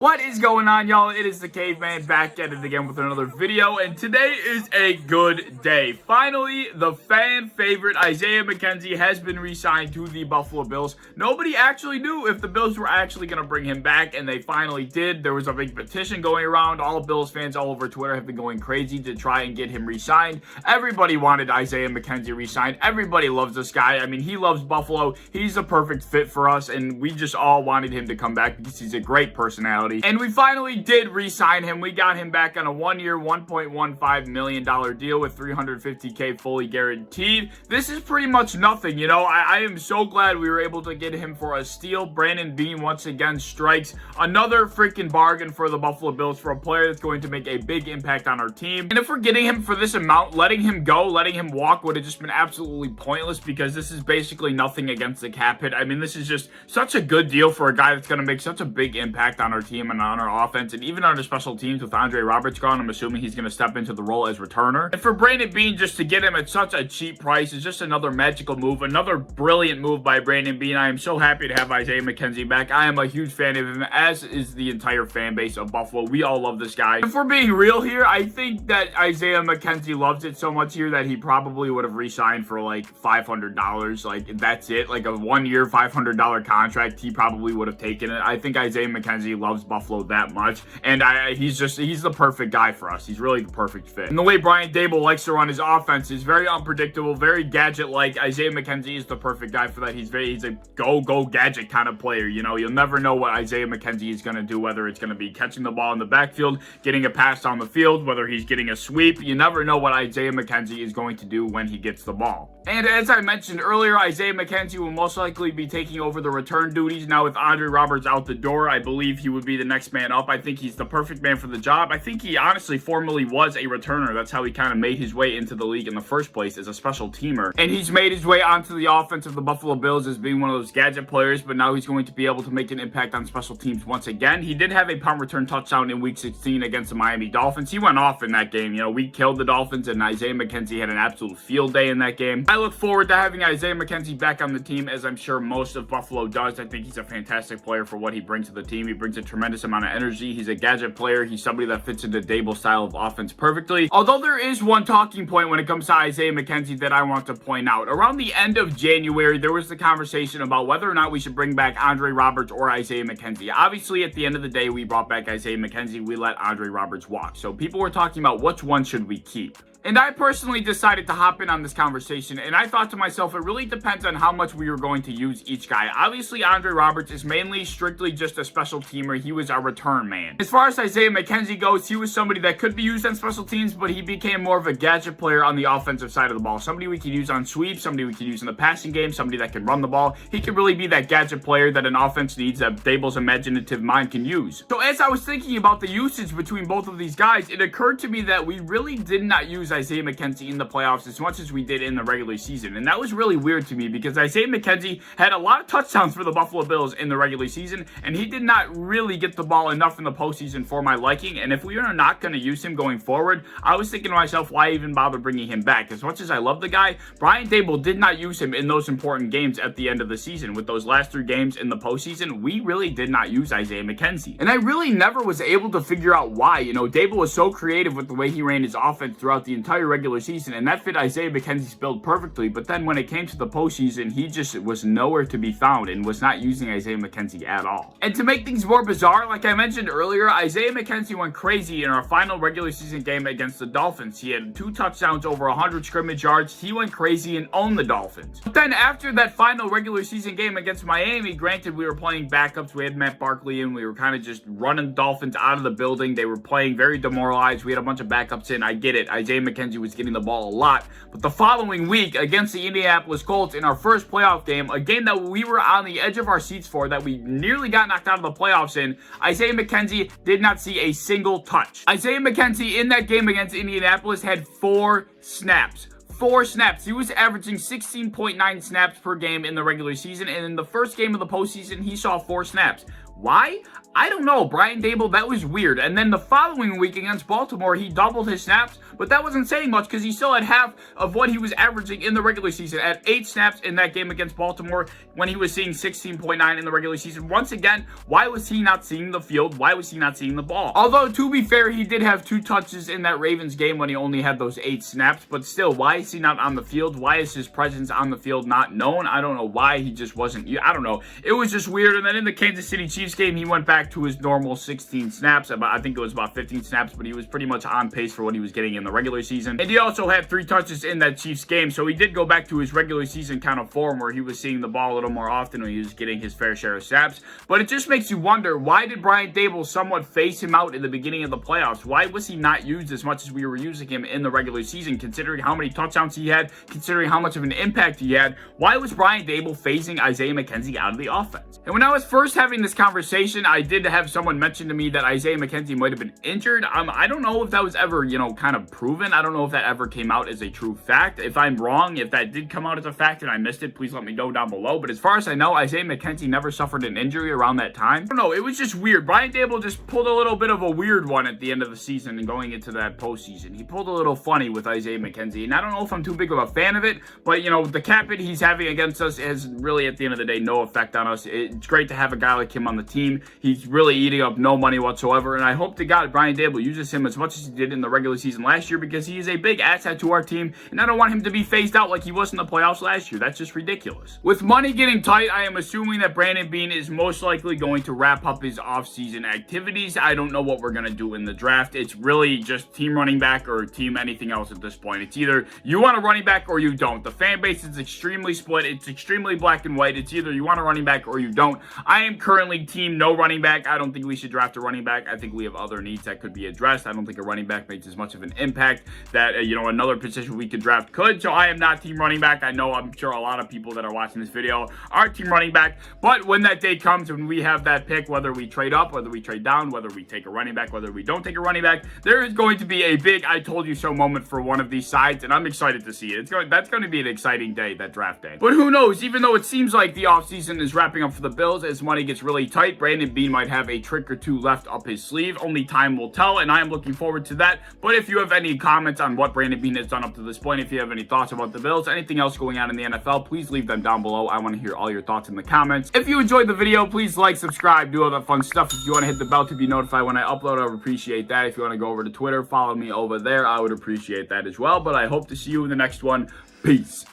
What is going on, y'all? It is the Caveman back at it again with another video, and today is a good day. Finally, the fan favorite Isaiah McKenzie has been re-signed to the Buffalo Bills. Nobody actually knew if the Bills were actually going to bring him back, and they finally did. There was a big petition going around. All Bills fans all over Twitter have been going crazy to try and get him re-signed. Everybody wanted Isaiah McKenzie re-signed. Everybody loves this guy. I mean, he loves Buffalo. He's a perfect fit for us, and we just all wanted him to come back because he's a great personality. And we finally did re-sign him. We got him back on a one-year, $1.15 million deal with $350K fully guaranteed. This is pretty much nothing, you know. I am so glad we were able to get him for a steal. Brandon Beane once again strikes another freaking bargain for the Buffalo Bills for a player that's going to make a big impact on our team. And if we're getting him for this amount, letting him go, letting him walk would have just been absolutely pointless because this is basically nothing against the cap hit. I mean, this is just such a good deal for a guy that's going to make such a big impact on our team and on our offense, and even on our special teams with Andre Roberts gone. I'm assuming he's going to step into the role as returner. And for Brandon Beane, just to get him at such a cheap price is just another magical move, another brilliant move by Brandon Beane. I am so happy to have Isaiah McKenzie back. I am a huge fan of him, as is the entire fan base of Buffalo. We all love this guy. If we're being real here, I think that Isaiah McKenzie loves it so much here that he probably would have re-signed for like $500. Like, that's it. Like a one-year, $500 contract, he probably would have taken it. I think Isaiah McKenzie loves Buffalo that much, and he's the perfect guy for us. He's really the perfect fit. And the way Brian Daboll likes to run his offense is very unpredictable, very gadget-like. Isaiah McKenzie is the perfect guy for that. He's a go gadget kind of player. You know, you'll never know what Isaiah McKenzie is going to do, whether it's going to be catching the ball in the backfield, getting a pass down the field, whether he's getting a sweep. You never know what Isaiah McKenzie is going to do when he gets the ball. And as I mentioned earlier, Isaiah McKenzie will most likely be taking over the return duties. Now with Andre Roberts out the door, I believe he would be the next man up. I think he's the perfect man for the job. I think he honestly formerly was a returner. That's how he kind of made his way into the league in the first place, as a special teamer. And he's made his way onto the offense of the Buffalo Bills as being one of those gadget players, but now he's going to be able to make an impact on special teams once again. He did have a punt return touchdown in Week 16 against the Miami Dolphins. He went off in that game. You know, we killed the Dolphins, and Isaiah McKenzie had an absolute field day in that game. I look forward to having Isaiah McKenzie back on the team, as I'm sure most of Buffalo does. I think he's a fantastic player for what he brings to the team. He brings a tremendous amount of energy. He's a gadget player. He's somebody that fits into Daboll's style of offense perfectly. Although there is one talking point when it comes to Isaiah McKenzie that I want to point out. Around the end of January, there was the conversation about whether or not we should bring back Andre Roberts or Isaiah McKenzie. Obviously, at the end of the day, we brought back Isaiah McKenzie. We let Andre Roberts walk. So people were talking about which one should we keep. And I personally decided to hop in on this conversation, and I thought to myself, it really depends on how much we were going to use each guy. Obviously, Andre Roberts is mainly strictly just a special teamer. He was our return man. As far as Isaiah McKenzie goes, he was somebody that could be used on special teams, but he became more of a gadget player on the offensive side of the ball. Somebody we could use on sweeps, somebody we could use in the passing game, somebody that can run the ball. He could really be that gadget player that an offense needs, that Daboll's imaginative mind can use. So as I was thinking about the usage between both of these guys, it occurred to me that we really did not use Isaiah McKenzie in the playoffs as much as we did in the regular season. And that was really weird to me because Isaiah McKenzie had a lot of touchdowns for the Buffalo Bills in the regular season, and he did not really get the ball enough in the postseason for my liking. And if we are not going to use him going forward, I was thinking to myself, why even bother bringing him back? As much as I love the guy, Brian Daboll did not use him in those important games at the end of the season. With those last 3 games in the postseason, we really did not use Isaiah McKenzie. And I really never was able to figure out why. You know, Daboll was so creative with the way he ran his offense throughout the entire regular season, and that fit Isaiah McKenzie's build perfectly. But then when it came to the postseason, he just was nowhere to be found and was not using Isaiah McKenzie at all. And to make things more bizarre, like I mentioned earlier, Isaiah McKenzie went crazy in our final regular season game against the Dolphins. He had 2 touchdowns, over 100 scrimmage yards. He went crazy and owned the Dolphins. But then after that final regular season game against Miami, granted we were playing backups, we had Matt Barkley in, we were kind of just running the Dolphins out of the building. They were playing very demoralized. We had a bunch of backups in. I get it. Isaiah McKenzie was getting the ball a lot. But the following week against the Indianapolis Colts in our first playoff game, a game that we were on the edge of our seats for, that we nearly got knocked out of the playoffs in, Isaiah McKenzie did not see a single touch. Isaiah McKenzie in that game against Indianapolis had 4 snaps. 4 snaps. He was averaging 16.9 snaps per game in the regular season, and in the first game of the postseason, he saw 4 snaps. Why? I don't know, Brian Daboll, that was weird. And then the following week against Baltimore, he doubled his snaps, but that wasn't saying much because he still had half of what he was averaging in the regular season at 8 snaps in that game against Baltimore when he was seeing 16.9 in the regular season. Once again, why was he not seeing the field? Why was he not seeing the ball? Although, to be fair, he did have 2 touches in that Ravens game when he only had those 8 snaps, but still, why is he not on the field? Why is his presence on the field not known? I don't know why he just wasn't. I don't know. It was just weird. And then in the Kansas City Chiefs game, he went back to his normal 16 snaps. I think it was about 15 snaps, but he was pretty much on pace for what he was getting in the regular season. And he also had 3 touches in that Chiefs game, so he did go back to his regular season kind of form where he was seeing the ball a little more often when he was getting his fair share of snaps. But it just makes you wonder, why did Brian Daboll somewhat phase him out in the beginning of the playoffs? Why was he not used as much as we were using him in the regular season, considering how many touchdowns he had, considering how much of an impact he had? Why was Brian Daboll phasing Isaiah McKenzie out of the offense? And when I was first having this conversation, I did have someone mention to me that Isaiah McKenzie might have been injured. I don't know if that was ever, kind of proven. I don't know if that ever came out as a true fact. If I'm wrong, if that did come out as a fact and I missed it, please let me know down below. But as far as I know, Isaiah McKenzie never suffered an injury around that time. I don't know. It was just weird. Brian Daboll just pulled a little bit of a weird one at the end of the season and going into that postseason. He pulled a little funny with Isaiah McKenzie. And I don't know if I'm too big of a fan of it, but, the cap hit he's having against us has really, at the end of the day, no effect on us. It's great to have a guy like him on the team. He's really eating up no money whatsoever, and I hope to God Brian Daboll uses him as much as he did in the regular season last year, because he is a big asset to our team, and I don't want him to be phased out like he was in the playoffs last year. That's just ridiculous. With money getting tight, I am assuming that Brandon Beane is most likely going to wrap up his offseason activities. I don't know what we're going to do in the draft. It's really just team running back or team anything else at this point. It's either you want a running back or you don't. The fan base is extremely split. It's extremely black and white. It's either you want a running back or you don't. I am currently team no running back. I don't think we should draft a running back. I think we have other needs that could be addressed. I don't think a running back makes as much of an impact that, another position we could draft could. So I am not team running back. I'm sure a lot of people that are watching this video are team running back. But when that day comes, when we have that pick, whether we trade up, whether we trade down, whether we take a running back, whether we don't take a running back, there is going to be a big I told you so moment for one of these sides, and I'm excited to see it. That's going to be an exciting day, that draft day. But who knows? Even though it seems like the offseason is wrapping up for the Bills, as money gets really tight, Brandon Beane might have a trick or two left up his sleeve. Only time will tell, and I am looking forward to that. But if you have any comments on what Brandon Beane has done up to this point, if you have any thoughts about the Bills, anything else going on in the NFL, please leave them down below. I want to hear all your thoughts in the comments. If you enjoyed the video, please like, subscribe, do all that fun stuff. If you want to hit the bell to be notified when I upload, I would appreciate that. If you want to go over to Twitter, follow me over there, I would appreciate that as well. But I hope to see you in the next one. Peace.